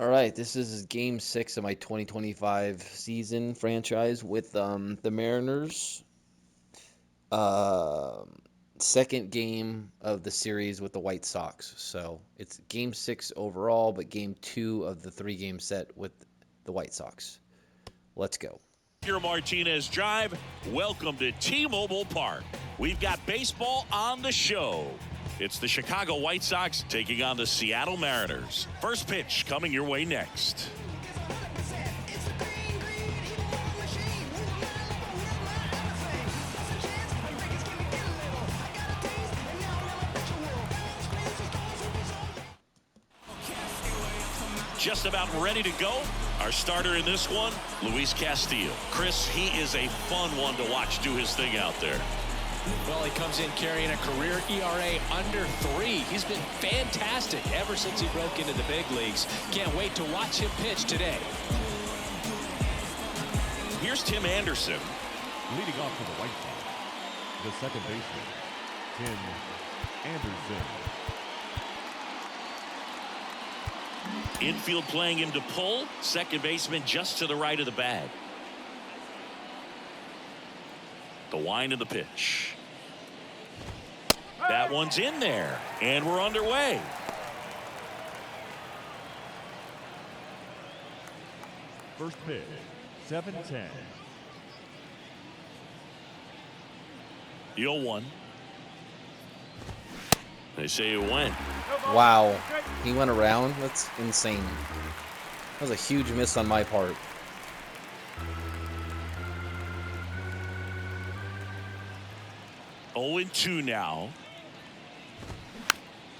All right, this is game 6 of my 2025 season franchise with the Mariners. Um, Second game of the series with the White Sox. So it's game 6 overall, but game 2 of the 3-game set with the White Sox. Let's go. Your Martinez Drive. Welcome to T-Mobile Park. We've got baseball on the show. It's the Chicago White Sox taking on the Seattle Mariners. First pitch coming your way next. Just about ready to go. Our starter in this one, Luis Castillo. Chris, he is a fun one to watch do his thing out there. Well, he comes in carrying a career ERA under 3. He's been fantastic ever since he broke into the big leagues. Can't wait to watch him pitch today. Here's Tim Anderson. Leading off for the White Sox, the second baseman, Tim Anderson. Infield playing him to pull. Second baseman just to the right of the bag. The wind of the pitch. That one's in there, and we're underway. First pitch, 7-10. The 0-1. They say it went. Wow, he went around. That's insane. That was a huge miss on my part. Oh, 0-2 now.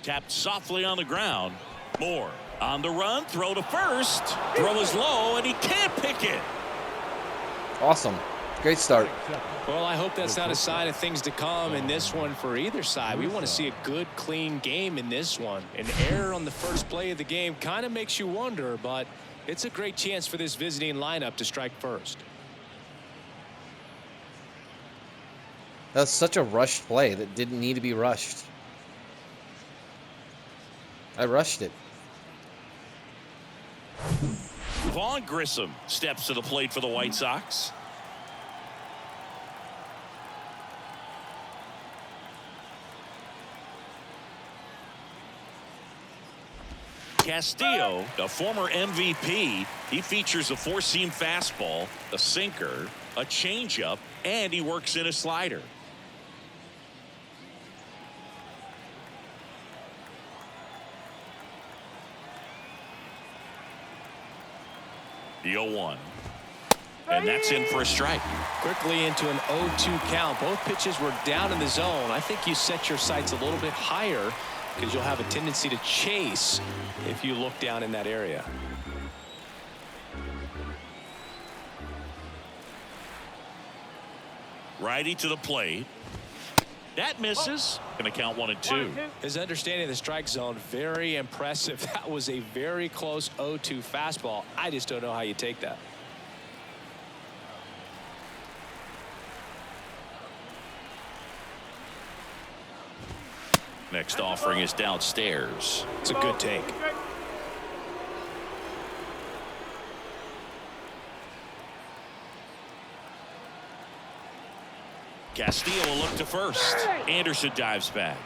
Tapped softly on the ground. Moore on the run. Throw to first. Throw is low, and he can't pick it. Awesome. Great start. Well, I hope that's not a sign of things to come in this one for either side. We want to see a good, clean game in this one. An error on the first play of the game kind of makes you wonder, but it's a great chance for this visiting lineup to strike first. That was such a rushed play that didn't need to be rushed. I rushed it. Vaughn Grissom steps to the plate for the White Sox. Castillo, a former MVP, he features a four-seam fastball, a sinker, a changeup, and he works in a slider. The 0-1. And that's in for a strike. Quickly into an 0-2 count. Both pitches were down in the zone. I think you set your sights a little bit higher because you'll have a tendency to chase if you look down in that area. Righty to the plate. That misses. Going to count 1-2. His understanding of the strike zone, very impressive. That was a very close 0-2 fastball. I just don't know how you take that. Next offering is downstairs. It's a good take. Castillo will look to first. Anderson dives back.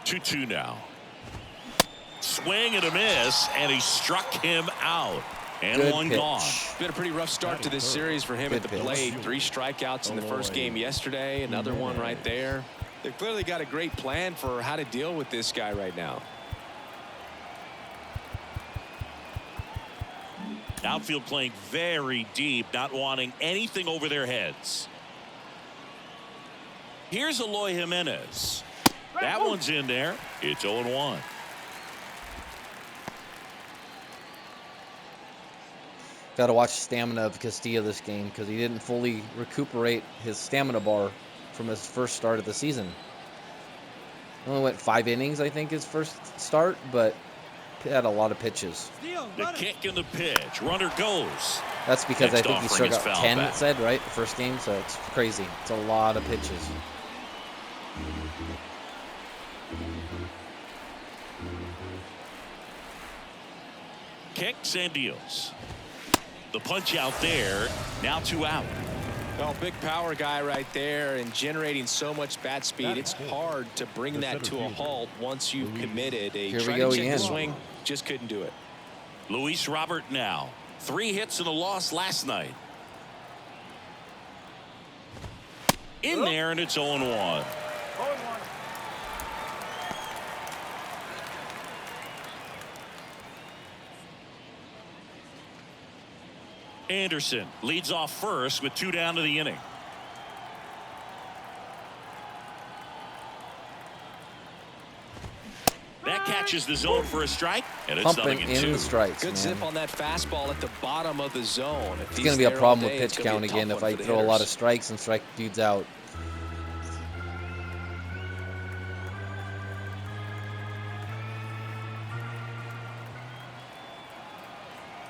Two now. Swing and a miss, and he struck him out. And Good one pitch. gone. Been a pretty rough start to this series for him Good at the pitch. plate. 3 strikeouts in the first game yesterday. Another one right there. They've clearly got a great plan for how to deal with this guy right now. Outfield playing very deep, not wanting anything over their heads. Here's Eloy Jimenez. That one's in there. It's 0-1. Got to watch stamina of Castillo this game because he didn't fully recuperate his stamina bar from his first start of the season. Only went 5 innings, I think, his first start, but had a lot of pitches. The kick and the pitch. Runner goes. That's because Next I think he offering struck is out foul 10, back. it said, right? The first game, so it's crazy. It's a lot of pitches. Kicks and deals. The punch out there. Now 2 out. Well, big power guy right there and generating so much bat speed. It's hard to bring that to a halt once you've committed. Here we Try go to check again. the swing, just couldn't do it. Luis Robert now. 3 hits and a loss last night. In there, and it's 0-1. Anderson leads off first with 2 down to the inning. That catches the zone for a strike, and it's Pumping 0-2. in the strikes, Good man. zip on that fastball at the bottom of the zone. If It's he's going to be a there problem all with day, it's pitch gonna count be a again tough if one I for the throw a lot of hitters. strikes and strike dudes out.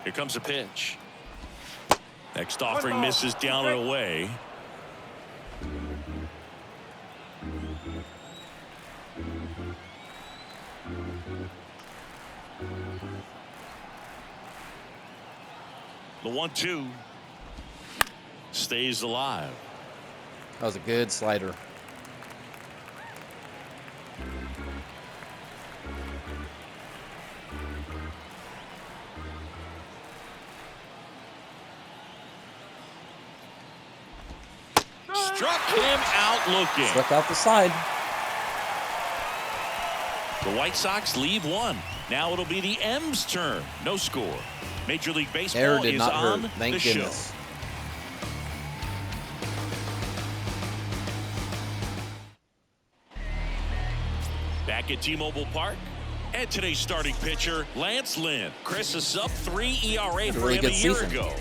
Here comes a pitch. Next offering misses down and away. The 1-2 stays alive. That was a good slider. Struck him out looking. Struck out the side. The White Sox leave 1. Now it'll be the M's turn. No score. Major League Baseball Error did is not on hurt. Thank the show. goodness. Back at T-Mobile Park. And today's starting pitcher, Lance Lynn. Chris, a sub-3 ERA for really him good a year season. ago.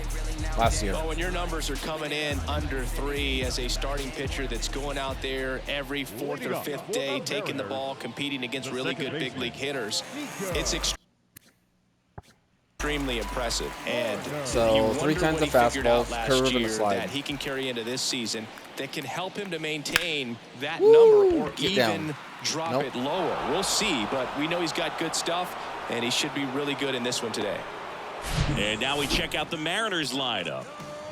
Last year. Well, when your numbers are coming in under 3 as a starting pitcher that's going out there every 4th or 5th day, taking the ball, competing against really good big league hitters, it's extremely impressive. And So, you wonder 3 times what the he figured out fastball, last curve, and a year slide. that he can carry into this season that can help him to maintain that Woo! number or Get even down. drop Nope. it lower. We'll see, but we know he's got good stuff, and he should be really good in this one today. And now we check out the Mariners lineup.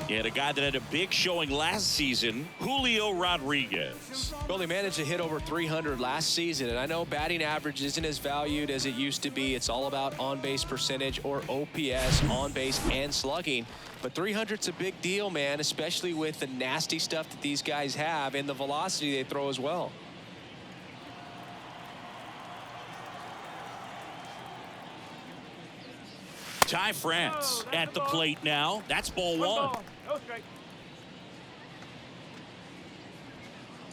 And a guy that had a big showing last season, Julio Rodriguez. Well, they managed to hit over 300 last season, and I know batting average isn't as valued as it used to be. It's all about on-base percentage or OPS, on-base and slugging. But 300's a big deal, man, especially with the nasty stuff that these guys have and the velocity they throw as well. Ty France at the plate now. That's ball 1.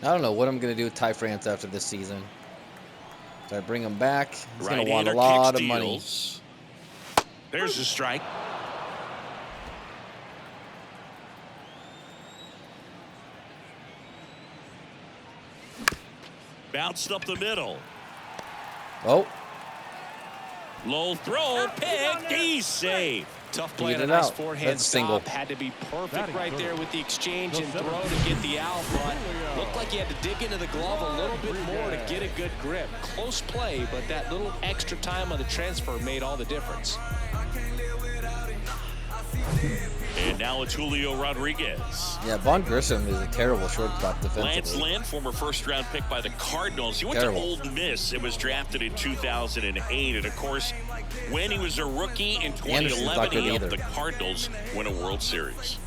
I don't know what I'm going to do with Ty France after this season. Do I bring him back? He's going to want a Right-hander lot kicks, of money. deals. There's a strike. Bounced up the middle. Oh, Low throw, picked, he's safe. Tough play Beat on a it nice out. forehand That's a single. stop. Had to be perfect right there with the exchange and throw to get the out, but looked like he had to dig into the glove a little bit more to get a good grip. Close play, but that little extra time on the transfer made all the difference. And now it's Julio Rodriguez. yeah, Vaughn Grissom is a terrible shortstop Lance defensively. Lynn, former first-round pick by the Cardinals. He went Terrible. to Old Miss. It was drafted in 2008. And, of course, when he was a rookie in Anderson's not 2011, good he helped either. the Cardinals win a World Series.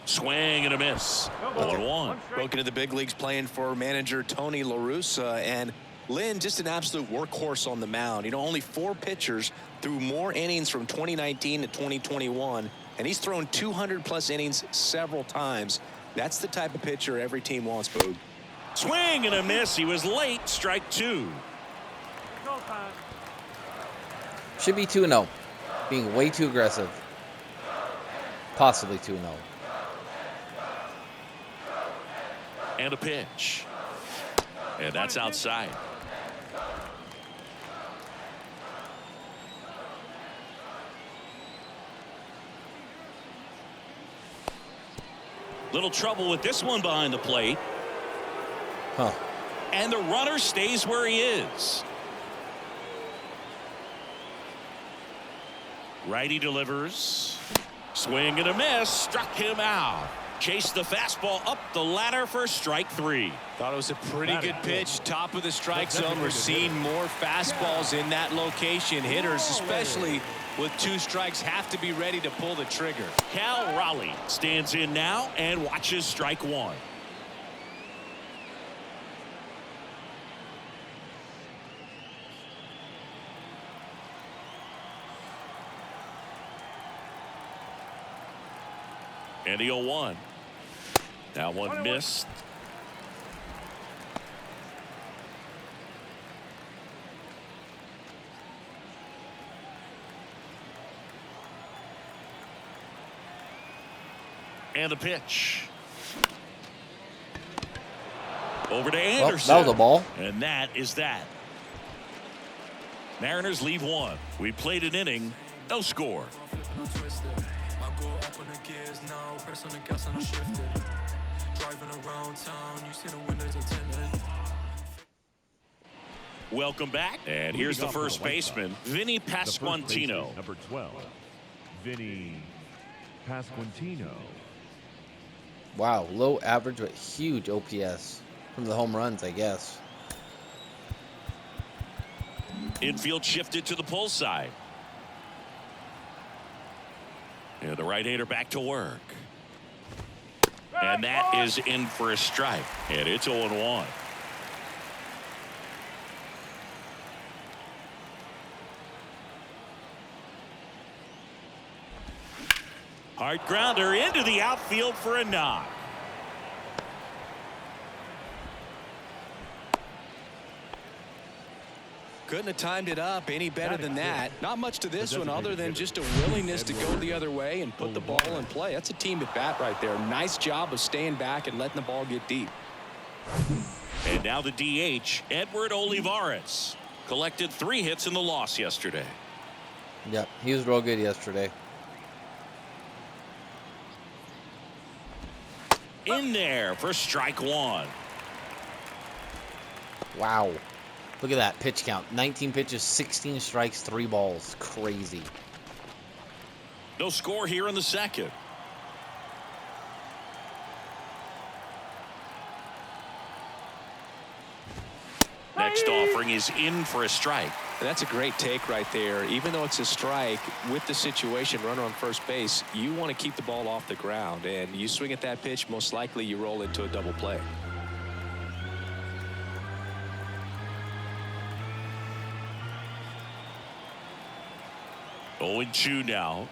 Swing and a miss. 0-1. Broke into the big leagues playing for manager Tony La Russa, and Lynn just an absolute workhorse on the mound. You know, only 4 pitchers threw more innings from 2019 to 2021, and he's thrown 200-plus innings several times. That's the type of pitcher every team wants, Boog. Swing and a miss. He was late. Strike 2. Should be 2-0. Being way too aggressive. Possibly 2-0. And a pitch. And that's outside. Little trouble with this one behind the plate. Huh. And the runner stays where he is. Righty delivers. Swing and a miss. Struck him out. Chased the fastball up the ladder for strike 3. Thought it was a pretty good pitch. Top of the strike zone. We're seeing more fastballs in that location. Hitters, especially with 2 strikes, have to be ready to pull the trigger. Cal Raleigh stands in now and watches strike 1. And the 0-1. That one missed. And the pitch. Over to Anderson. Well, that was a ball. And that is that. Mariners leave 1. We played an inning. No score. Welcome back. And here's the first baseman, Vinny Pasquantino. Number 12, Vinny Pasquantino. Wow, low average but huge OPS from the home runs, I guess. Infield shifted to the pull side. And the right-hander back to work. And that is in for a strike. And it's 0-1. Hard grounder into the outfield for a knock. Couldn't have timed it up any better than that. Not much to this one other than just a willingness to go the other way and put the ball in play. That's a team at bat right there. Nice job of staying back and letting the ball get deep. And now the DH, Edward Olivares. Collected 3 hits in the loss yesterday. Yep, he was real good yesterday. In there for strike 1. Wow. Look at that pitch count. 19 pitches, 16 strikes, 3 balls. Crazy. No score here in the second. Next offering is in for a strike. And that's a great take right there. Even though it's a strike, with the situation, runner on first base, you want to keep the ball off the ground. And you swing at that pitch, most likely you roll into a double play. Oh, 0-2 now.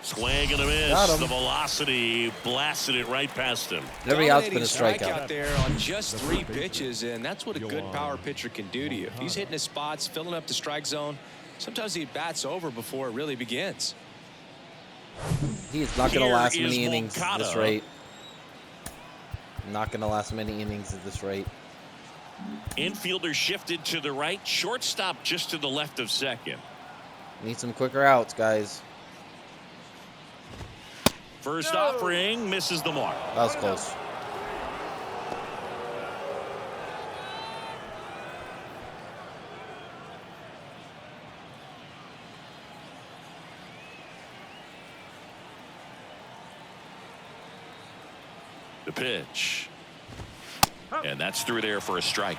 Swing and a miss. Got him. The velocity blasted it right past him. Every out's been a Dominating strikeout. out there on just 3 pitches, and that's what a good power pitcher can do to you. If he's hitting his spots, filling up the strike zone, sometimes he bats over before it really begins. He is not going to Here last is many innings at this Moncada. rate. Not going to last many innings at this rate. Infielder shifted to the right. Shortstop just to the left of second. Need some quicker outs, guys. First offering misses the mark. That was close. The pitch. And that's through there for a strike.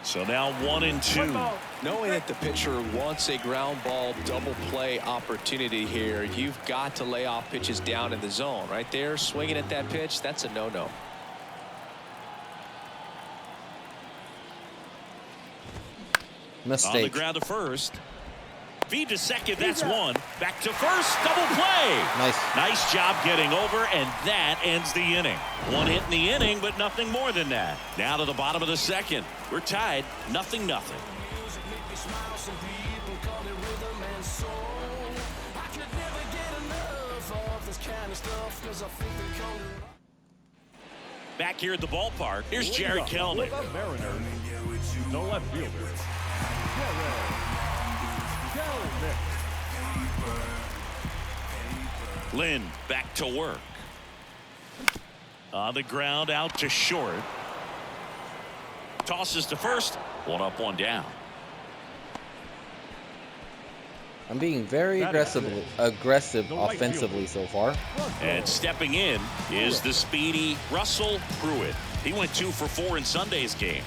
So now 1-2. Knowing that the pitcher wants a ground ball double play opportunity here, you've got to lay off pitches down in the zone. Right there, swinging at that pitch, that's a no-no. On the Mistake. ground to first. Feed to second, that's 1. Back to first, double play. Nice. Nice job getting over, and that ends the inning. 1 hit in the inning, but nothing more than that. Now to the bottom of the second. We're tied, 0-0. Back here at the ballpark, here's Jared Kelnick. The Mariners, the left fielder, Jared Kelnick. Lynn back to work. On the ground, out to short. Tosses to first. One up, one down. I'm being very aggressive offensively so far. And stepping in is the speedy Russell Pruitt. He went 2 for 4 in Sunday's game.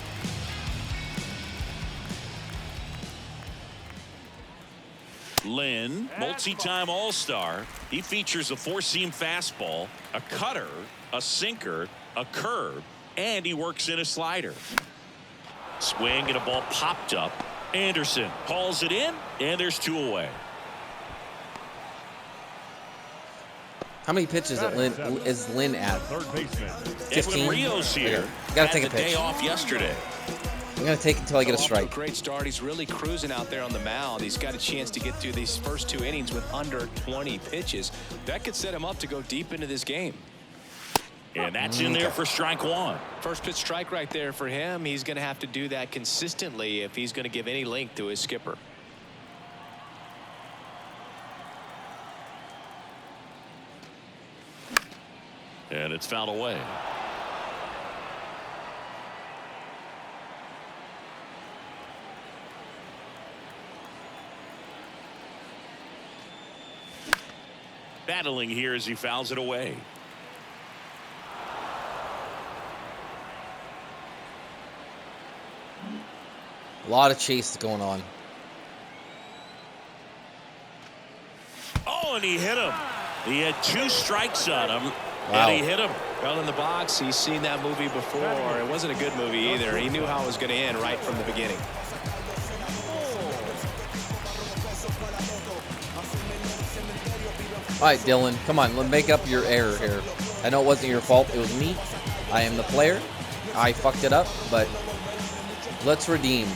Lynn, multi-time All-Star. He features a four-seam fastball, a cutter, a sinker, a curve, and he works in a slider. Swing and a ball popped up. Anderson hauls it in, and there's 2 away. How many pitches is Lynn at? Third baseman. 15? Edwin Rios here. Okay. Gotta take a Had the day pitch. off yesterday. I'm gonna take it until I get a Off to strike. great start. He's really cruising out there on the mound. He's got a chance to get through these first 2 innings with under 20 pitches. That could set him up to go deep into this game. And that's in there for strike 1. First pitch strike right there for him. He's going to have to do that consistently if he's going to give any length to his skipper. And it's fouled away. Battling here as he fouls it away. A lot of chase going on. Oh, and he hit him. He had 2 strikes on him, Wow. and he hit him. Well, in the box, he's seen that movie before. It wasn't a good movie either. He knew how it was going to end right from the beginning. All right, Dylan, come on, let's make up your error here. I know it wasn't your fault. It was me. I am the player. I fucked it up, but let's redeem.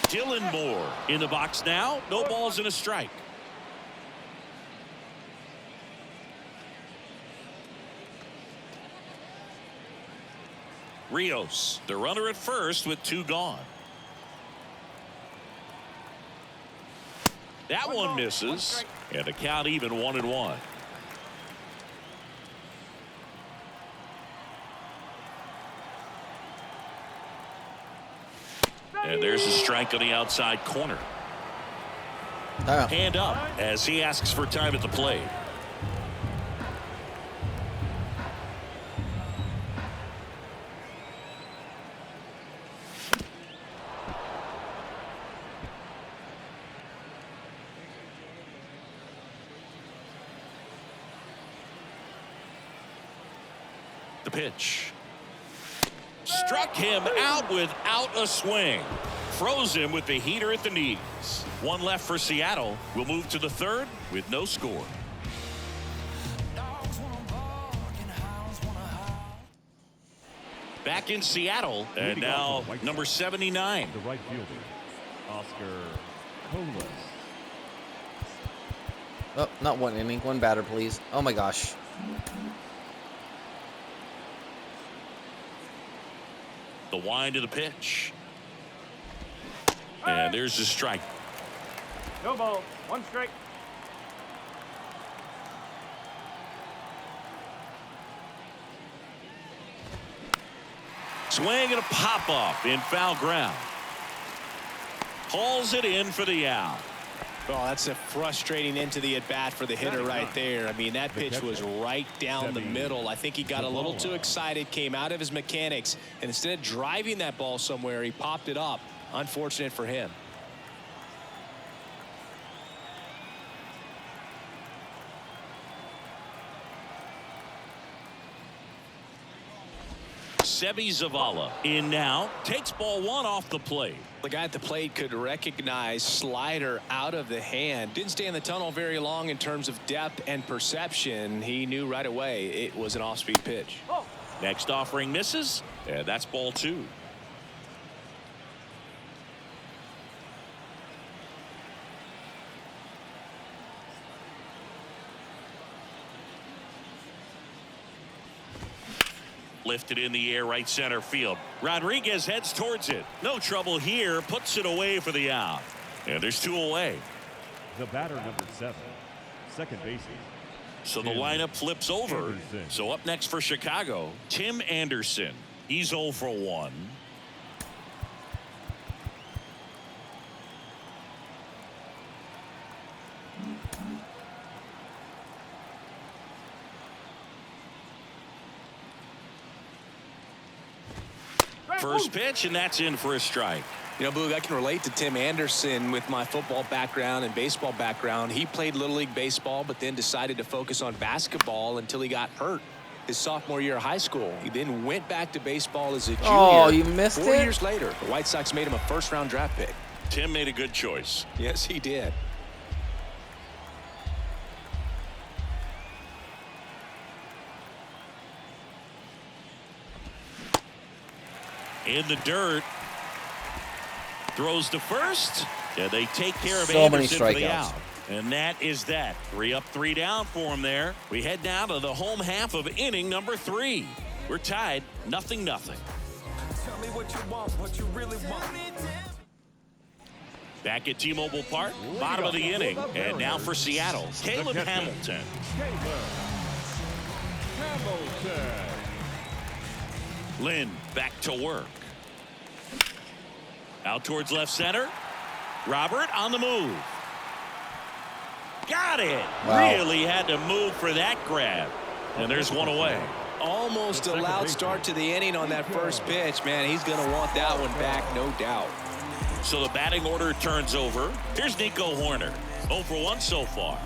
Dylan Moore in the box now. No balls and a strike. Rios, the runner at first with 2 gone. That one misses, and the count even 1-1. And there's a strike on the outside corner. Hand up as he asks for time at the plate. The pitch. Struck him out without a swing. Froze him with the heater at the knees. 1 left for Seattle. We'll move to the 3rd with no score. Back in Seattle, and now number 79. The right fielder, Oscar Colas. Oh, not 1 inning, 1 batter, please. Oh my gosh. The wind of the pitch. And there's the strike. No ball, 1 strike. Swing and a pop off in foul ground. Hauls it in for the out. Oh, that's a frustrating end to the at-bat for the hitter right there. I mean, that pitch was right down the middle. I think he got a little too excited, came out of his mechanics, and instead of driving that ball somewhere, he popped it up. Unfortunate for him. Sebi Zavala in now. Takes ball 1 off the plate. The guy at the plate could recognize slider out of the hand. Didn't stay in the tunnel very long in terms of depth and perception. He knew right away it was an off-speed pitch. Next offering misses, and that's ball 2. Lifted in the air, right center field. Rodriguez heads towards it. No trouble here. Puts it away for the out. And there's 2 away. The batter, number 7, second baseman. So the lineup flips over. Anderson. So up next for Chicago, Tim Anderson. He's 0 for 1. First pitch, and that's in for a strike. You know, Boog, I can relate to Tim Anderson with my football background and baseball background. He played Little League baseball, but then decided to focus on basketball until he got hurt his sophomore year of high school. He then went back to baseball as a junior. Oh, you missed it? 4 years later, the White Sox made him a first-round draft pick. Tim made a good choice. Yes, he did. In the dirt. Throws to first. Yeah, they take care of So many Anderson for the strikeouts. out. And that is that. 3 up, 3 down for him there. We head down to the home half of inning number 3. We're tied 0-0. Tell me what you want, what you really want. Back at T-Mobile Park, bottom of the inning. And now for Seattle, Caleb Hamilton. Lynn back to work. Out towards left center. Robert on the move. Got it. Wow. Really had to move for that grab. And there's 1 away. Almost a loud start to the inning on that first pitch. Man, he's going to want that one back, no doubt. So the batting order turns over. Here's Nico Horner. 0 for 1 so far.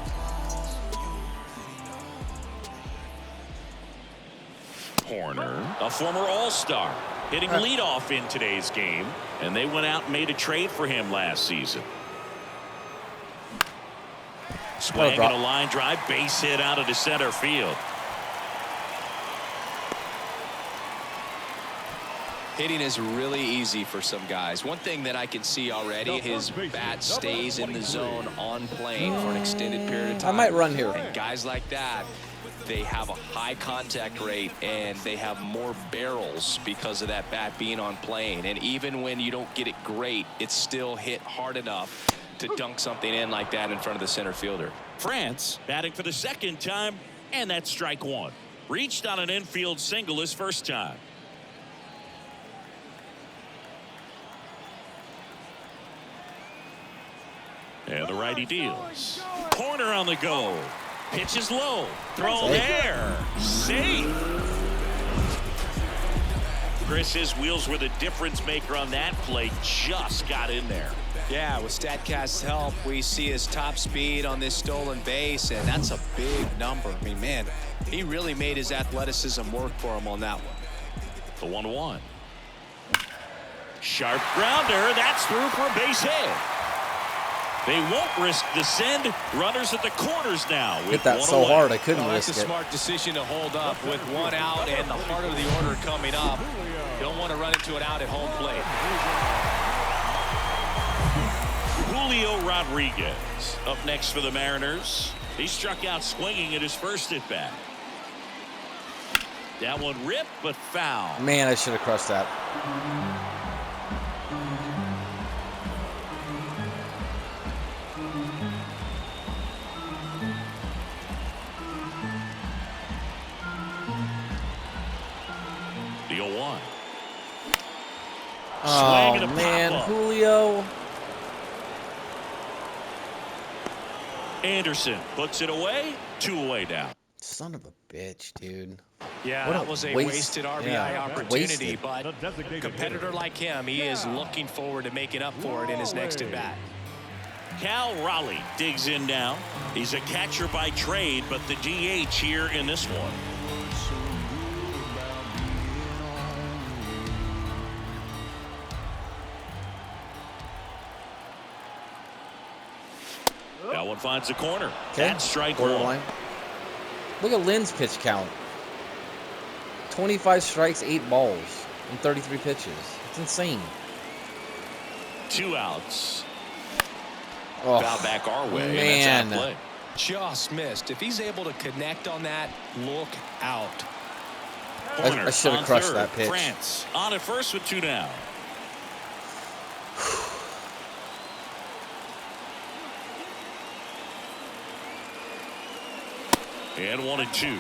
Horner, a former All-Star, hitting leadoff in today's game. And they went out and made a trade for him last season. Swing and a line drive, base hit out of the center field. Hitting is really easy for some guys. One thing that I can see already, his bat stays in the zone on plane for an extended period of time. I might run here. And guys like that, they have a high contact rate and they have more barrels because of that bat being on plane. And even when you don't get it great, it's still hit hard enough to dunk something in like that in front of the center fielder. France batting for the second time, and that's strike 1. Reached on an infield single his first time. And the righty deals. Corner on the go. Pitch is low. Throw there. Safe. Chris's wheels were the difference maker on that play. Just got in there. Yeah, with StatCast's help, we see his top speed on this stolen base, and that's a big number. I mean, man, he really made his athleticism work for him on that one. The 1-1. Sharp grounder. That's through for a base hit. They won't risk the send. Runners at the corners now. Hit that so away. hard I couldn't That's risk a it. smart decision to hold up with 1 out and the heart of the order coming up. Don't want to run into an out at home plate. Julio Rodriguez up next for the Mariners. He struck out swinging at his first at bat. That one ripped but foul. Man, I should have crushed that. The 0-1. Oh, man, Julio. Anderson puts it away. 2 away down. Son of a bitch, dude. Yeah, What that a was a waste. wasted RBI Yeah, opportunity, wasted. but a competitor like him, he is looking forward to making up for it in his next at bat. Cal Raleigh digs in now. He's a catcher by trade, but the DH here in this one. That one finds the corner. That's strike 1. Borderline. Look at Lynn's pitch count. 25 strikes, 8 balls, and 33 pitches. It's insane. 2 outs. Oh, Foul back our way. man. And that's out of play. Just missed. If he's able to connect on that, look out. Corner I should have on crushed third. that pitch. France on at first with 2 down. And 1-2.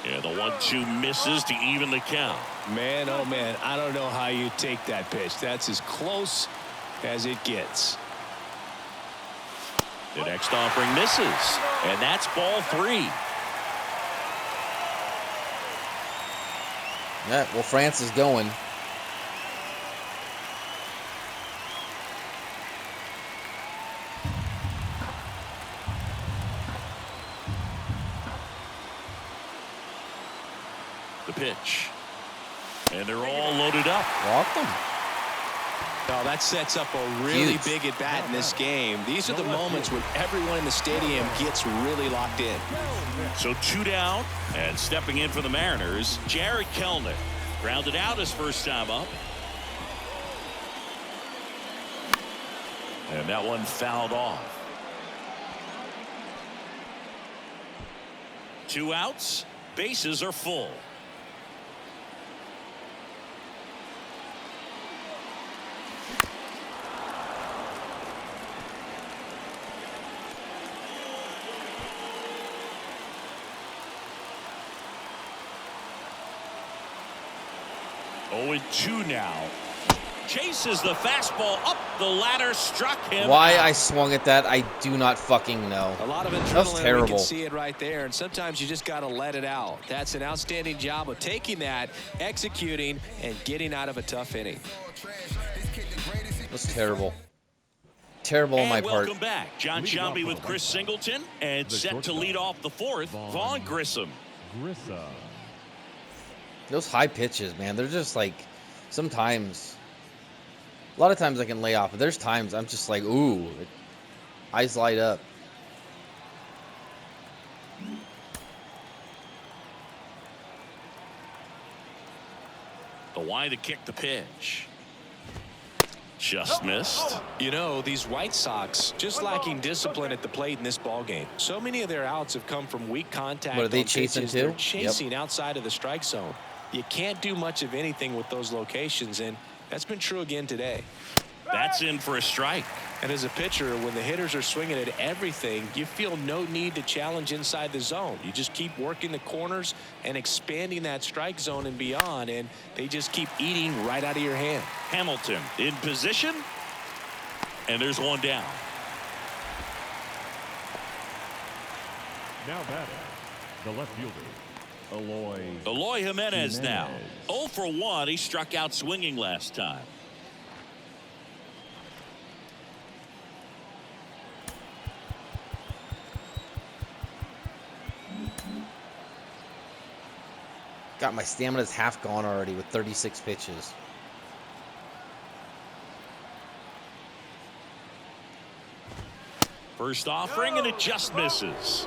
And the 1-2 misses to even the count. Man, oh man, I don't know how you take that pitch. That's as close as it gets. The next offering misses, and that's ball 3. Yeah, well, France is going. The pitch. And they're all loaded up. Walk them. Well, that sets up a really Huge. big at-bat in this game. These are the moments when everyone in the stadium gets really locked in. So 2 down, and stepping in for the Mariners, Jared Kelnick. Grounded out his first time up. And that one fouled off. 2 outs, bases are full. Oh, and 2 now. Chases the fastball up the ladder, struck him. Why out. I swung at that, I do not fucking know. A lot of That was adrenaline, we terrible. can see it right there, and sometimes you just got to let it out. That's an outstanding job of taking that, executing, and getting out of a tough inning. That was terrible. Terrible on my And part. welcome back. John Leading off Sciambi for with the Chris White Sox. Singleton, and The set to shortstop, lead off the fourth, Vaughn Grissom. Grissa. Those high pitches, man, they're just like, sometimes, a lot of times I can lay off, but there's times I'm just like, ooh, eyes light up. The wide to kick the pitch. Just missed. You know, these White Sox just lacking discipline at the plate in this ballgame. So many of their outs have come from weak contact. What, are they on chasing pitches. too? They're chasing outside of the strike zone. You can't do much of anything with those locations, and that's been true again today. That's in for a strike. And as a pitcher, when the hitters are swinging at everything, you feel no need to challenge inside the zone. You just keep working the corners and expanding that strike zone and beyond, and they just keep eating right out of your hand. Hamilton in position, and there's 1 down. Now batting, the left fielder, Eloy Jimenez now. 0 for 1. He struck out swinging last time. God, my stamina's half gone already with 36 pitches. First offering, and it just misses.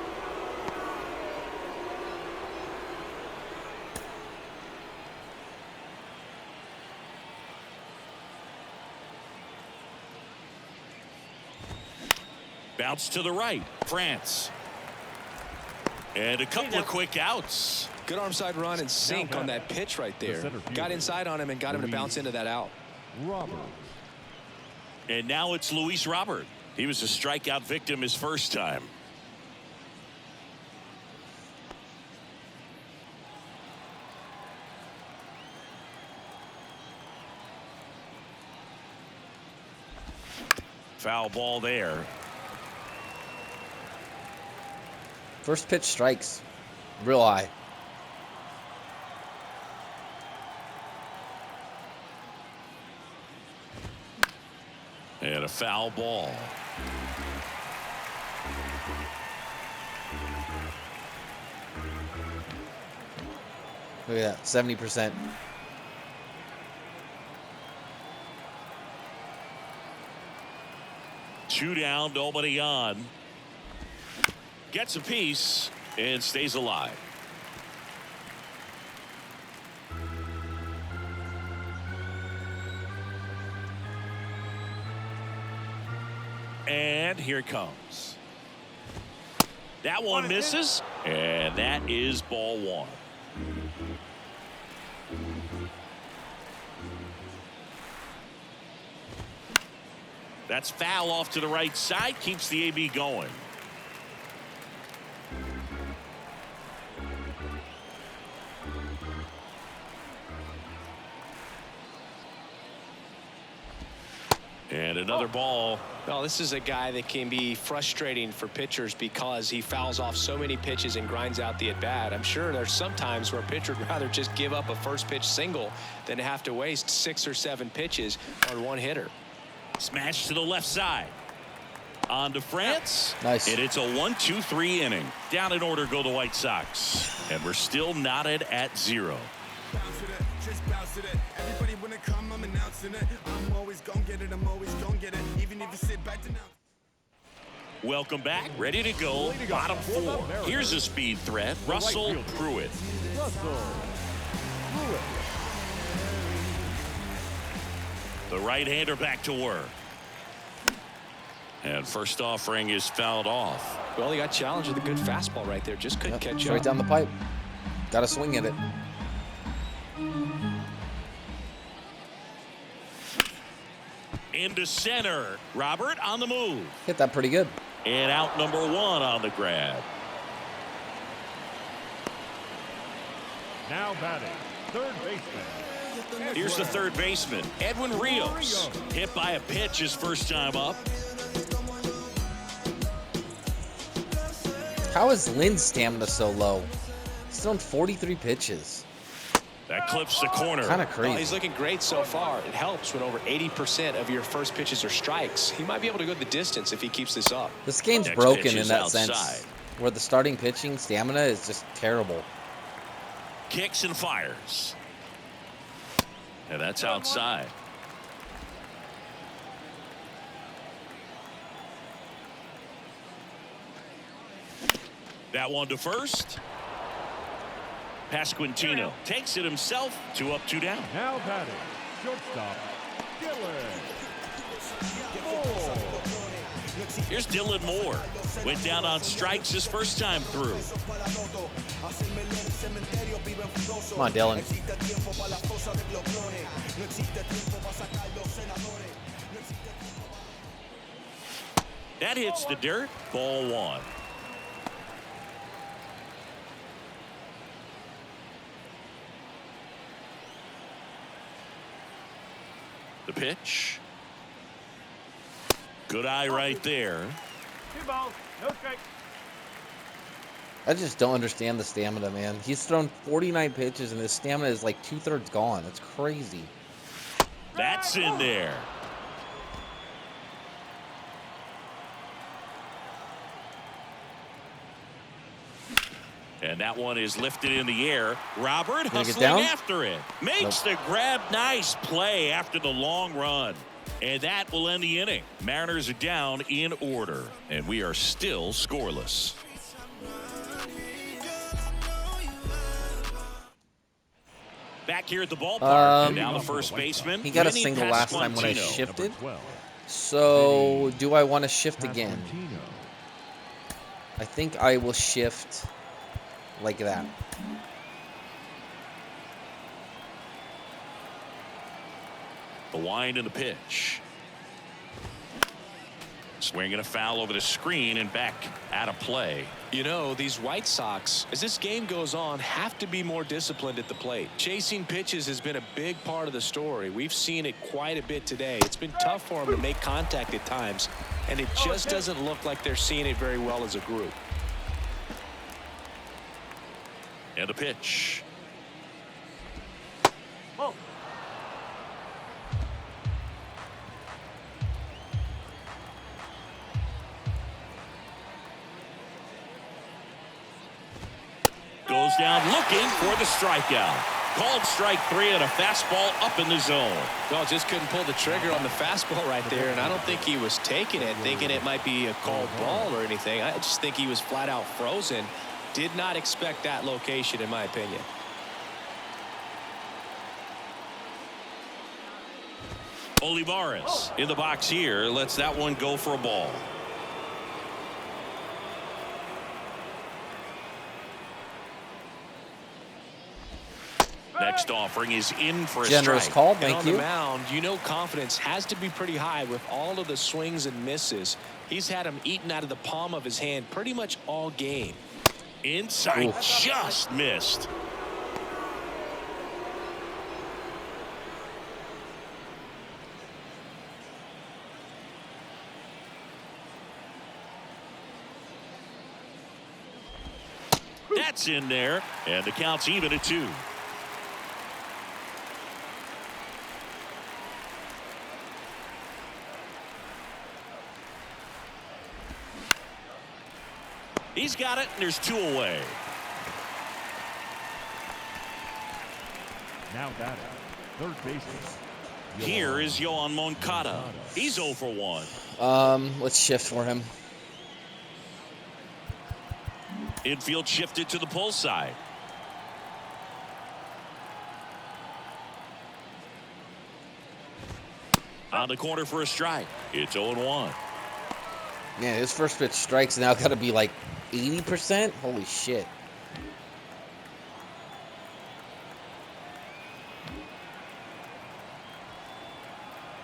Bounce to the right. France. And a couple of quick outs. Good arm side run and sink on that pitch right there. center fielder, Got inside on him and got him to bounce into that out. Robert. And now it's Luis Robert. He was a strikeout victim his first time. Foul ball there. First pitch strikes. Real high. And a foul ball. Look at that, 70%. Two down, nobody on. Gets a piece and stays alive. And here it comes. That one misses, and that is ball one. That's foul off to the right side, keeps the AB going. And another ball. Well, this is a guy that can be frustrating for pitchers because he fouls off so many pitches and grinds out the at-bat. I'm sure there's some times where a pitcher would rather just give up a first pitch single than have to waste 6 or 7 pitches on one hitter. Smash to the left side. On to France. Nice. And it's a 1-2-3 inning. Down in order go the White Sox. And we're still knotted at 0. Just bounce it. Everybody wanna come, I'm announcing it. I'm always gonna get it, I'm always gonna get it. Even if you sit back to now. Welcome back. Ready to go. Bottom 4. Here's a speed threat. Russell Pruitt. Russell Pruitt. The right-hander back to work. And first offering is fouled off. Well, he got challenged with a good fastball right there. Just couldn't catch Straight up. down the pipe. Got to swing at it. Into center. Robert on the move. Hit that pretty good. And out number 1 on the grab. Now batting, third baseman. Here's the third baseman, Edwin Rios. Hit by a pitch his first time up. How is Lynn's stamina so low? He's thrown 43 pitches. That clips the corner. Kind of Well, crazy. he's looking great so far. It helps when over 80% of your first pitches are strikes. He might be able to go the distance if he keeps this up. This game's Next broken pitch in is that outside. sense, where the starting pitching stamina is just terrible. Kicks and fires. And that's outside. That one to first. Pasquantino takes it himself. 2 up, 2 down. Now batting, shortstop, Dylan Moore. Here's Dylan Moore. Went down on strikes his first time through. Come on, Dylan. That hits the dirt. Ball 1. The pitch. Good eye right there. 2 balls, no strike. I just don't understand the stamina, man. He's thrown 49 pitches and his stamina is like 2/3 gone. That's crazy. That's in there. And that one is lifted in the air. Robert Gonna get hustling down? after it. Makes the grab. Nice play after the long run. And that will end the inning. Mariners are down in order. And we are still scoreless. Back here at the ballpark. And now the first baseman. He got a Vinny single last time when I Pasquantino. shifted. Number 12, So, do I want to shift again? Pasquantino. I think I will shift like that. The wind and the pitch. Swinging a foul over the screen and back out of play. You know, these White Sox, as this game goes on, have to be more disciplined at the plate. Chasing pitches has been a big part of the story. We've seen it quite a bit today. It's been tough for them to make contact at times, and it just doesn't look like they're seeing it very well as a group. And a pitch. Ball. Goes down looking for the strikeout. Called strike 3 and a fastball up in the zone. Well, just couldn't pull the trigger on the fastball right there, and I don't think he was taking it, thinking it might be a called ball or anything. I just think he was flat out frozen. Did not expect that location, in my opinion. Olivares in the box here. Lets that one go for a ball. Next offering is in for a Generous strike. call. And Thank on you. the mound, you know confidence has to be pretty high with all of the swings and misses. He's had them eaten out of the palm of his hand pretty much all game. Inside, Oof. just missed. That's in there, and the count's even at 2. He's got it, and there's 2 away. Now batting, third baseman. Here is Yohan Moncada. He's 0 for 1. Let's shift for him. Infield shifted to the pull side. On the corner for a strike. It's 0-1. Man, his first pitch strikes now got to be like 80%. Holy shit.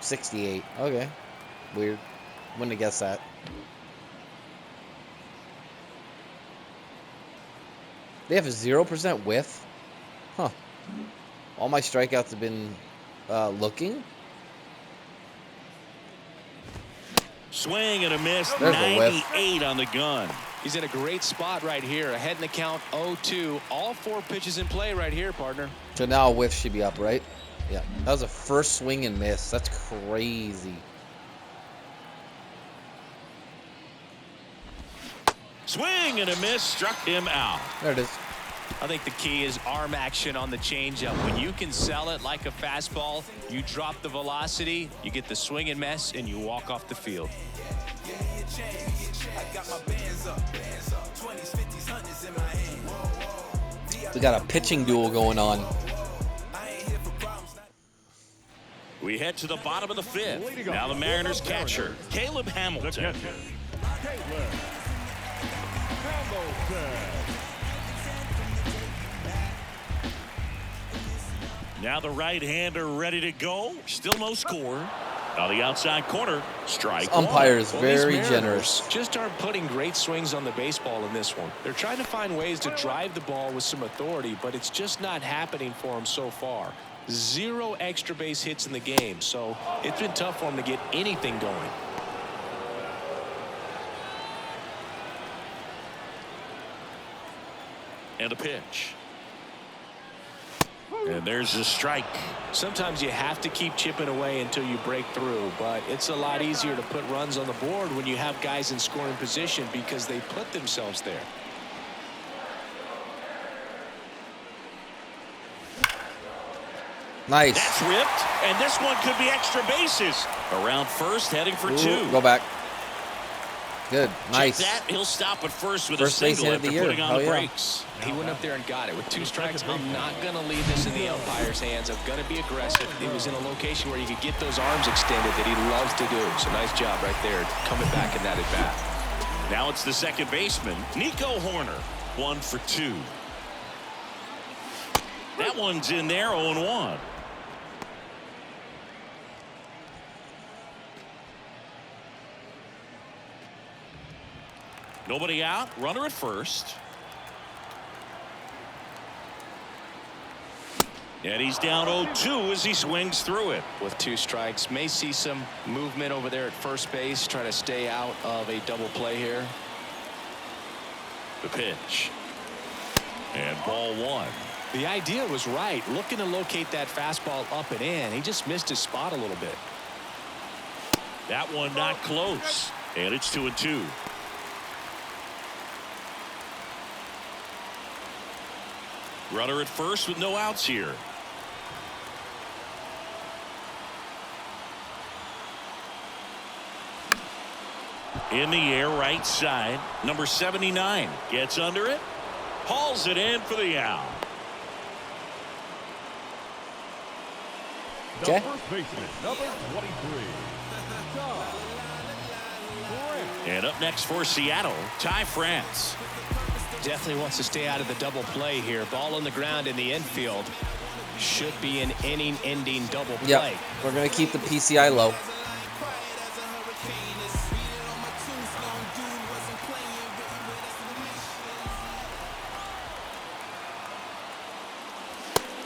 $68. Okay. Weird. Wouldn't have guessed that. They have a 0% whiff? Huh. All my strikeouts have been looking. Swing and a miss. There's a whiff. 98 on the gun. He's in a great spot right here. Ahead in the count 0-2. All 4 pitches in play right here, partner. So now a whiff should be up, right? Yeah. That was a first swing and miss. That's crazy. Swing and a miss. Struck him out. There it is. I think the key is arm action on the changeup. When you can sell it like a fastball, you drop the velocity, you get the swing and miss, and you walk off the field. We got a pitching duel going on. We head to the bottom of the 5th. Now the Mariners catcher, Caleb Hamilton. Now the right-hander ready to go. Still no score. On the outside corner, strike This umpire is Well, very these Mariners generous. just aren't putting great swings on the baseball in this one. They're trying to find ways to drive the ball with some authority, but it's just not happening for them so far. 0 extra base hits in the game, so it's been tough for them to get anything going. And a pitch. And there's a strike. Sometimes you have to keep chipping away until you break through, but it's a lot easier to put runs on the board when you have guys in scoring position because they put themselves there. Nice. That's ripped, and this one could be extra bases. Around first, heading for 2. Ooh, go back. Good. Nice. Check that. He'll stop at first with First a base single hit of the after year. putting on Hell the yeah. brakes. He went up there and got it with 2 strikes. I'm not going to leave this in the umpire's hands. I'm going to be aggressive. He was in a location where you could get those arms extended that he loves to do. So nice job right there coming back in that at bat. Now it's the second baseman, Nico Horner. 1 for 2. That one's in there, 0-1. Nobody out. Runner at first. And he's down 0-2 as he swings through it. With 2 strikes, may see some movement over there at first base, trying to stay out of a double play here. The pitch. And ball 1. The idea was right, looking to locate that fastball up and in. He just missed his spot a little bit. That one not close. And it's 2-2. Runner at first with no outs here. In the air, right side. Number 79 gets under it. Hauls it in for the out. The Okay. first baseman, number 23. Ty France. And up next for Seattle, Ty France. Definitely wants to stay out of the double play here. Ball on the ground in the infield. Should be an inning-ending double play. Yep. We're going to keep the PCI low.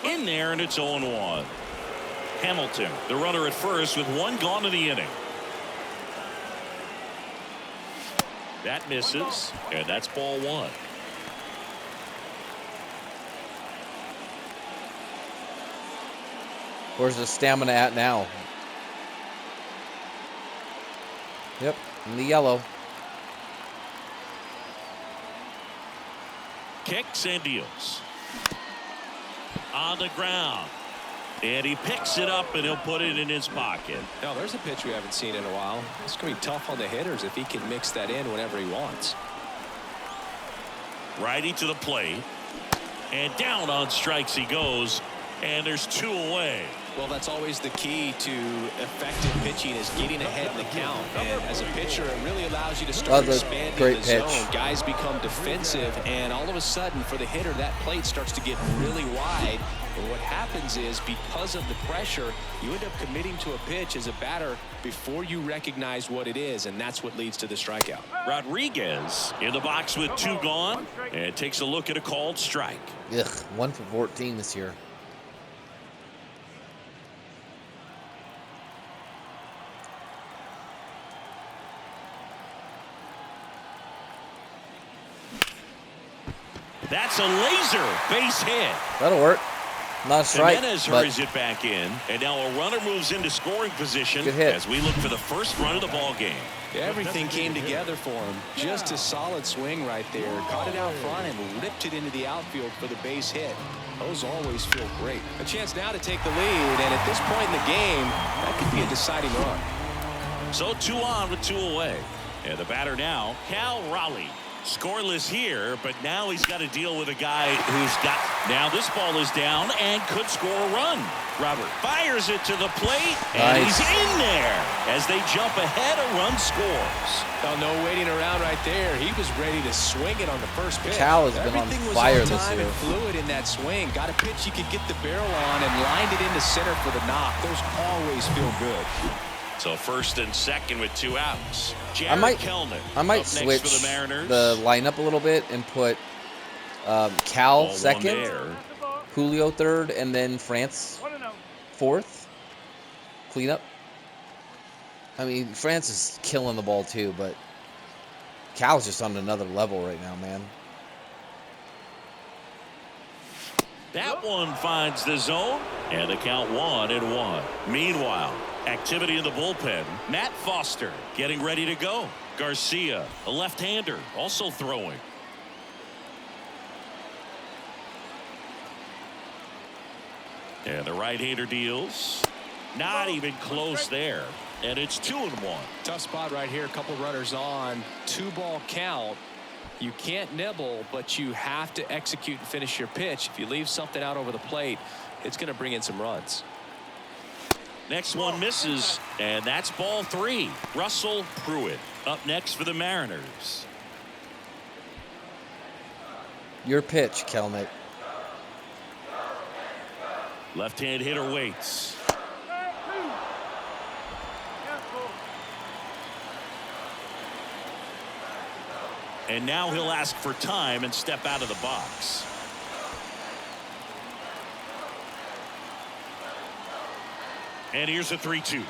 In there, and it's 0-1. Hamilton, the runner at first with one gone in the inning. That misses, and that's ball one. Where's the stamina at now? Yep, in the yellow. Kicks and deals. On the ground. And he picks it up, and he'll put it in his pocket. Now, there's a pitch we haven't seen in a while. It's going to be tough on the hitters if he can mix that in whenever he wants. Righty to the plate. And down on strikes he goes. And there's 2 away. Well, that's always the key to effective pitching is getting ahead in the count. And as a pitcher, it really allows you to start expanding great the pitch. zone. Guys become defensive, and all of a sudden, for the hitter, that plate starts to get really wide. And what happens is, because of the pressure, you end up committing to a pitch as a batter before you recognize what it is, and that's what leads to the strikeout. Rodriguez in the box with 2 gone, and takes a look at a called strike. Ugh, 1 for 14 this year. That's a laser base hit. That'll work. Not a strike, Jimenez but hurries it back in, and now a runner moves into scoring position good hit. as we look for the first run of the ball game. Everything came together for him. Just a solid swing right there. Caught it out front and ripped it into the outfield for the base hit. Those always feel great. A chance now to take the lead, and at this point in the game, that could be a deciding run. So 2 on with 2 away. And the batter now, Cal Raleigh. Scoreless here, but now he's got to deal with a guy who's got. Now this ball is down and could score a run. Robert fires it to the plate, and nice. he's in there as they jump ahead. A run scores. Well, no waiting around right there. He was ready to swing it on the first pitch. Cal has been on Everything was fire on this time year. and fluid in that swing. Got a pitch he could get the barrel on and lined it into center for the knock. Those always feel good. So first and second with 2 outs. Jared I might Kelnick switch for the Mariners. the lineup a little bit and put Cal Ball one second, there. Julio third, and then France 1-0. fourth. Cleanup. I mean, France is killing the ball too, but Cal's just on another level right now, man. That one finds the zone, and the count 1-1. Meanwhile, activity in the bullpen. Matt Foster getting ready to go. Garcia, a left-hander, also throwing. And the right-hander deals. Not even close there. And it's 2-1. Tough spot right here. A couple runners on. 2-ball count. You can't nibble, but you have to execute and finish your pitch. If you leave something out over the plate, it's going to bring in some runs. Next one misses, and that's ball 3. Russell Pruitt up next for the Mariners. Your pitch, Kelnick. Left-hand hitter waits. And now he'll ask for time and step out of the box. And here's a 3-2.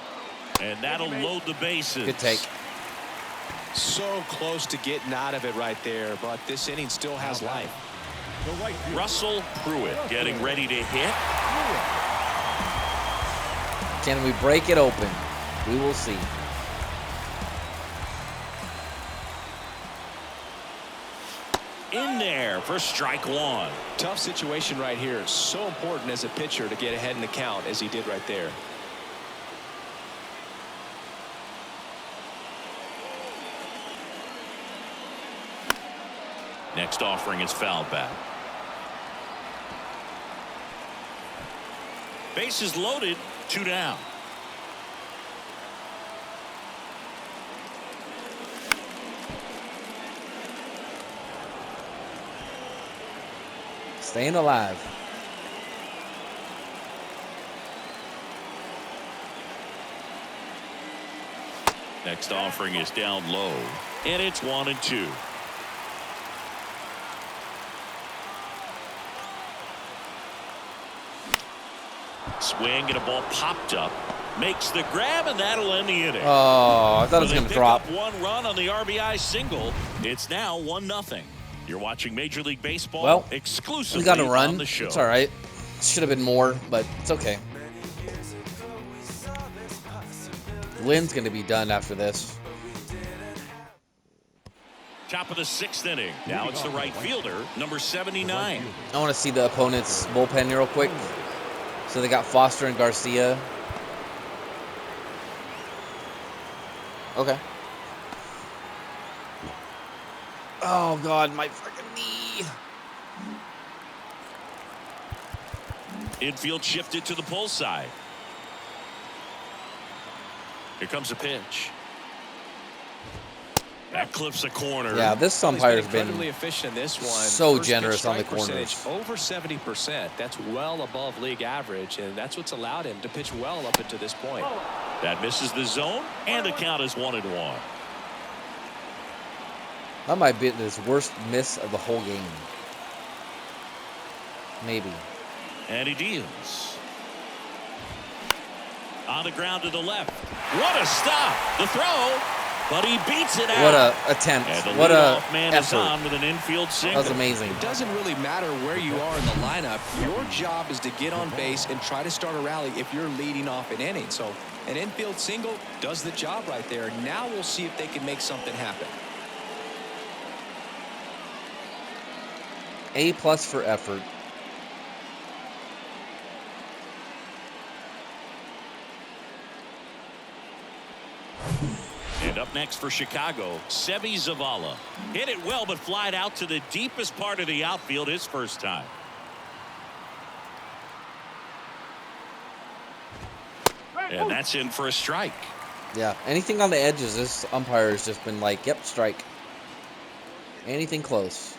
And that'll load the bases. Good take. So close to getting out of it right there, but this inning still has life. The right fielder, Russell Pruitt getting ready to hit. Can we break it open? We will see. In there for strike 1. Tough situation right here. So important as a pitcher to get ahead in the count as he did right there. Next offering is foul back. Bases loaded, 2 down. Staying alive. Next offering is down low, and it's 1-2. Swing and a ball popped up. Makes the grab, and that'll end the inning. Oh, I thought it was going to drop. Up 1 run on the RBI single. It's now 1-0. You're watching Major League Baseball exclusively we got a run. on the show. It's all right. Should have been more, but it's okay. Lynn's going to be done after this. Top of the 6th inning. Now it's the right fielder, number 79. I want to see the opponent's bullpen real quick. So they got Foster and Garcia. Okay. Oh, God, my freaking knee. Infield shifted to the pull side. Here comes a pitch. That clips a corner. Yeah, this umpire's been incredibly efficient in this one. so First generous pitch on the strike percentage, corners. over 70%. That's well above league average, and that's what's allowed him to pitch well up until this point. That misses the zone, and the count is 1-1. That might be his worst miss of the whole game. Maybe. And he deals. On the ground to the left. What a stop. The throw, but he beats it out. What a attempt. And the What a leadoff man is effort. on with an infield That single. was amazing. It doesn't really matter where you are in the lineup. Your job is to get on base and try to start a rally if you're leading off an inning. So an infield single does the job right there. Now we'll see if they can make something happen. A+ for effort. And up next for Chicago, Seby Zavala. Hit it well, but flied out to the deepest part of the outfield his first time. And that's in for a strike. Yeah, anything on the edges, this umpire has just been like, yep, strike. Anything close.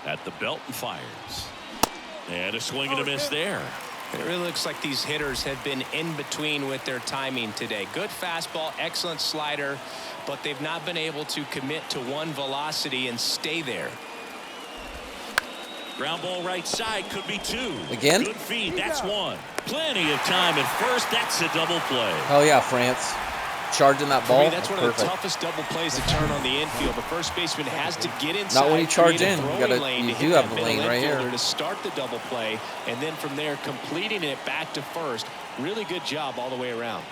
At the belt and fires. And a swing and a miss there. And it really looks like these hitters have been in between with their timing today. Good fastball, excellent slider, but they've not been able to commit to one velocity and stay there. Ground ball right side, could be 2. Again? Good feed, that's 1. Plenty of time at first. That's a double play. Oh yeah, France. Charging that For ball. me, that's one of the Perfect. toughest double plays to turn on the infield. The first baseman has to get inside. Not when you charge create a in. You throwing gotta- lane you to do hit have that the lane middle right here. infielder to start the double play, and then from there completing it back to first. Really good job all the way around.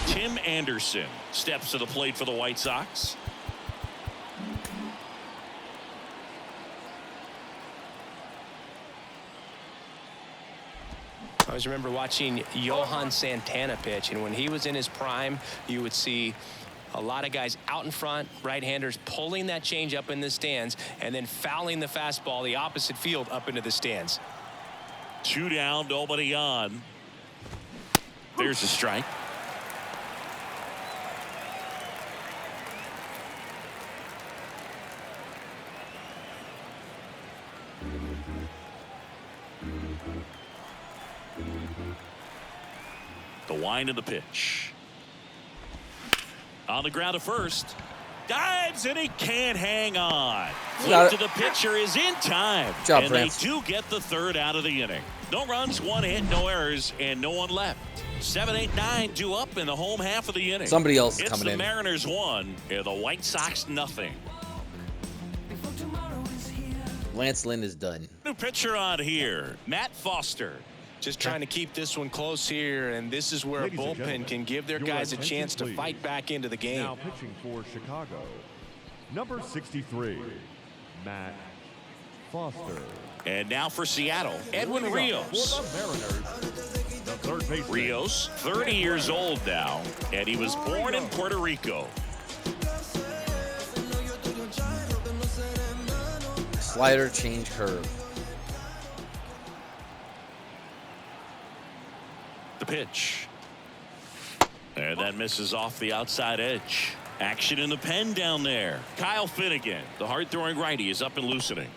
Tim Anderson steps to the plate for the White Sox. I always remember watching Johan Santana pitch, and when he was in his prime, you would see a lot of guys out in front, right-handers pulling that change up in the stands and then fouling the fastball the opposite field up into the stands. 2 down, nobody on. There's a strike. The wind of the pitch. On the ground to first. Dives and he can't hang on. Flip to the pitcher is in time. Good job, and France. they do get the 3rd out of the inning. No runs, 1 hit, no errors, and no one left. 7, 8, 9 due up in the home half of the inning. Somebody else is it's coming the in. Mariners 1 and the White Sox nothing. Lance Lynn is done. New pitcher on here, Matt Foster. Just trying to keep this one close here, and this is where Ladies a and bullpen gentlemen, can give their your guys a attention, chance to please. fight back into the game. Now pitching for Chicago, number 63, Matt Foster. And now for Seattle, Edwin Leading up Rios. For the Mariners, the third baseman. Rios, 30 years old now, and he was born in Puerto Rico. Slider change curve. The pitch. And that misses off the outside edge. Action in the pen down there. Kyle Finnegan, the hard-throwing righty, is up and loosening.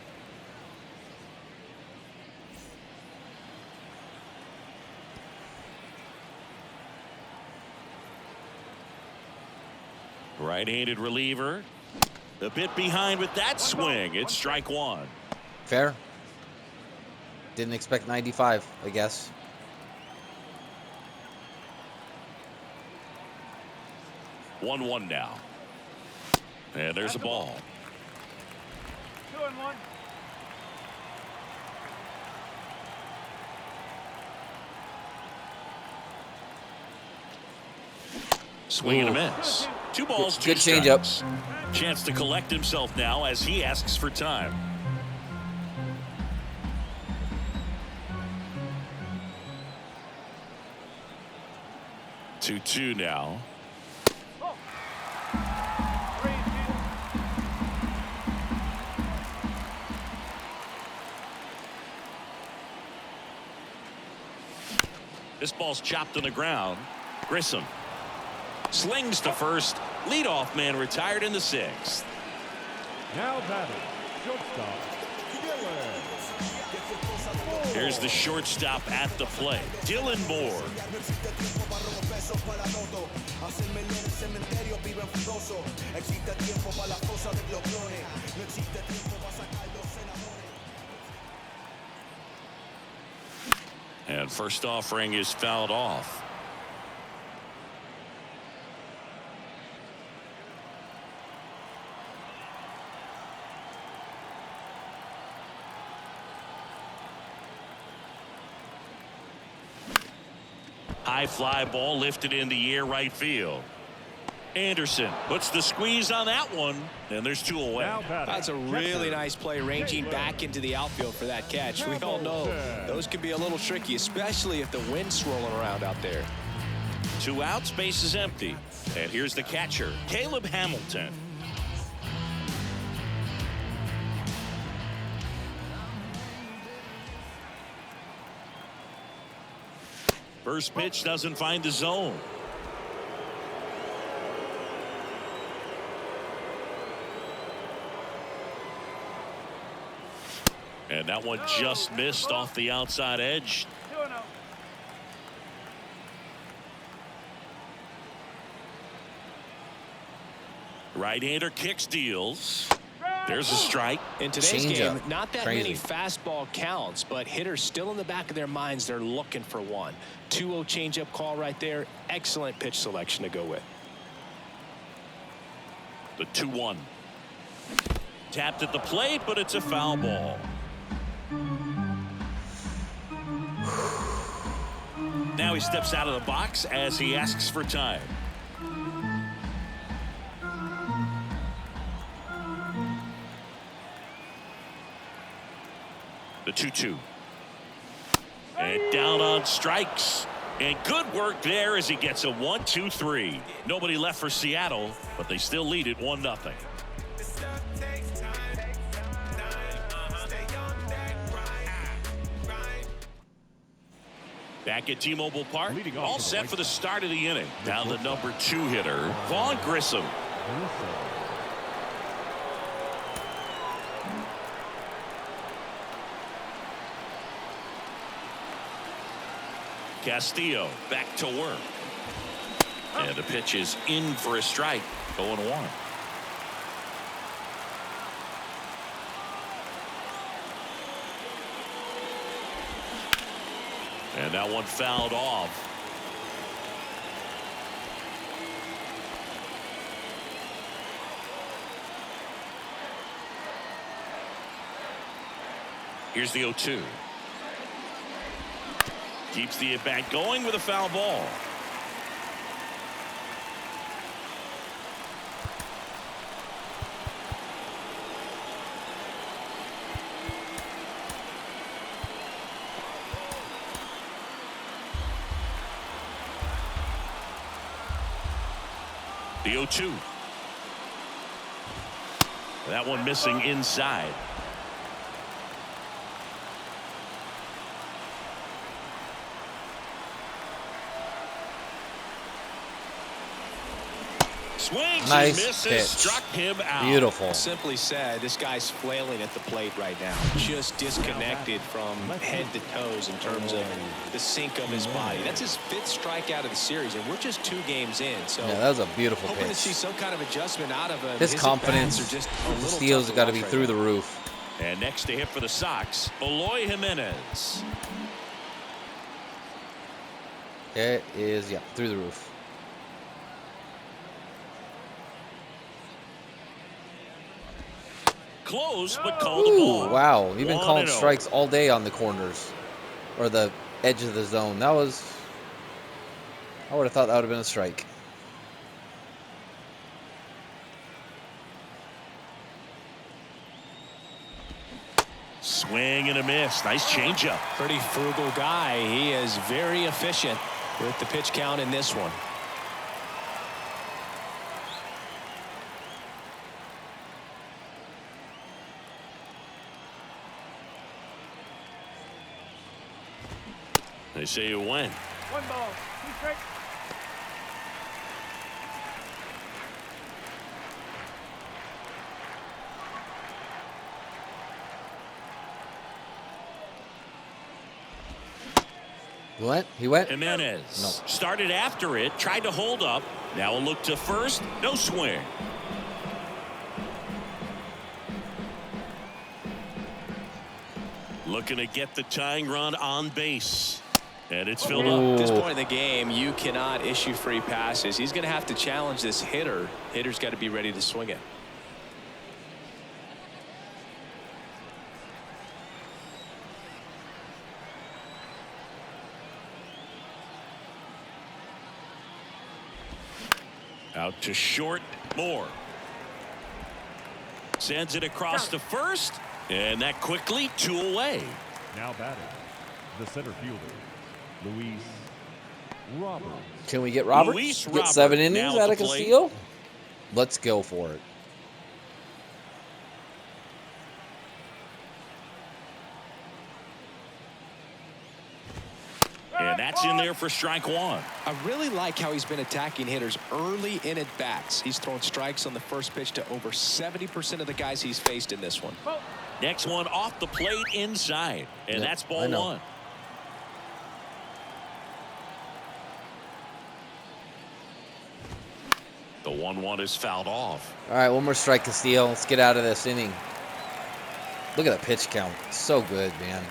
Right-handed reliever. A bit behind with that swing. It's strike one. Fair. Didn't expect 95, I guess. One now. And there's a ball. 2-1. Swing and a miss. 2 balls, 2 Good changeup. strikes. Chance to collect himself now as he asks for time. Two now. This ball's chopped on the ground. Grissom slings to first. Leadoff man retired in the 6th. Now batting, shortstop, Dylan. Here's the shortstop at the plate, Dylan Moore. And first offering is fouled off. High fly ball lifted in the air right field. Anderson puts the squeeze on that one, and there's 2 away. That's a really nice play, ranging back into the outfield for that catch. We all know those can be a little tricky, especially if the wind's swirling around out there. 2 outs, base is empty. And here's the catcher, Caleb Hamilton. First pitch doesn't find the zone. And that one just missed off the outside edge. 2-0. Right-hander kicks, deals. There's a strike. In today's Change game, up. not that Crazy. many fastball counts, but hitters still in the back of their minds, they're looking for one. 2-0 changeup call right there. Excellent pitch selection to go with. The 2-1. Tapped at the plate, but it's a foul ball. Now he steps out of the box as he asks for time. The 2-2. And down on strikes. And good work there as he gets a 1-2-3. Nobody left for Seattle, but they still lead it 1-0. Back at T-Mobile Park, Leading off all for the set White for the start of the inning. Down the number 2 hitter, Vaughn Grissom. Castillo back to work. And the pitch is in for a strike. 0-1. And that one fouled off. Here's the 0-2. Keeps the at-bat going with a foul ball. The 0-2. That one missing inside. Swings Nice and misses, pitch. struck him out. Beautiful. Simply said, this guy's flailing at the plate right now. Just disconnected from head to toes in terms of the sink of his body. That's his 5th strikeout of the series, and we're just 2 games in. So Yeah, that was a beautiful hoping to see pitch. some kind of adjustment out of him. His confidence, at-bats are just a the little steals tough have got to watch be right through now. the roof. And next to hit for the Sox, Eloy Jimenez. It is, yeah, through the roof. Close, but called a Ooh, ball. wow. You've been calling 1-0. strikes all day on the corners or the edge of the zone. That was, I would have thought that would have been a strike. Swing and a miss. Nice changeup. Pretty frugal guy. He is very efficient with the pitch count in this one. They say you win. 1 ball, 2 strikes. He went? He went? Jimenez No. started after it, tried to hold up. Now a look to first. No swing. Looking to get the tying run on base. And it's filled up. At this point in the game, you cannot issue free passes. He's going to have to challenge this hitter. Hitter's got to be ready to swing it. Out to short. Moore sends it across to first, and that quickly 2 away. Now batting, the center fielder, Luis Roberts. Can we get Roberts? Luis Get Robert 7 now innings at out the of plate. Castillo? Let's go for it. And that's in there for strike 1. I really like how he's been attacking hitters early in at bats. He's thrown strikes on the first pitch to over 70% of the guys he's faced in this one. Next one off the plate inside, and Yep, that's I ball know. 1. The 1-1 is fouled off. All right, one more strike, Castillo. Let's get out of this inning. Look at the pitch count. So good, man.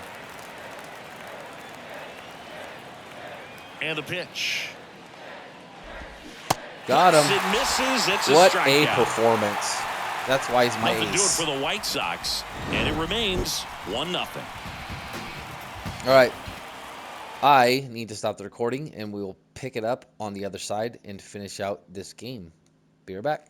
And the pitch. Got him. It misses. It's a What a strikeout. performance. That's why he's my Nothing to it ace. for the White Sox, and it remains 1-0. All right. I need to stop the recording, and we will pick it up on the other side and finish out this game. Be right back.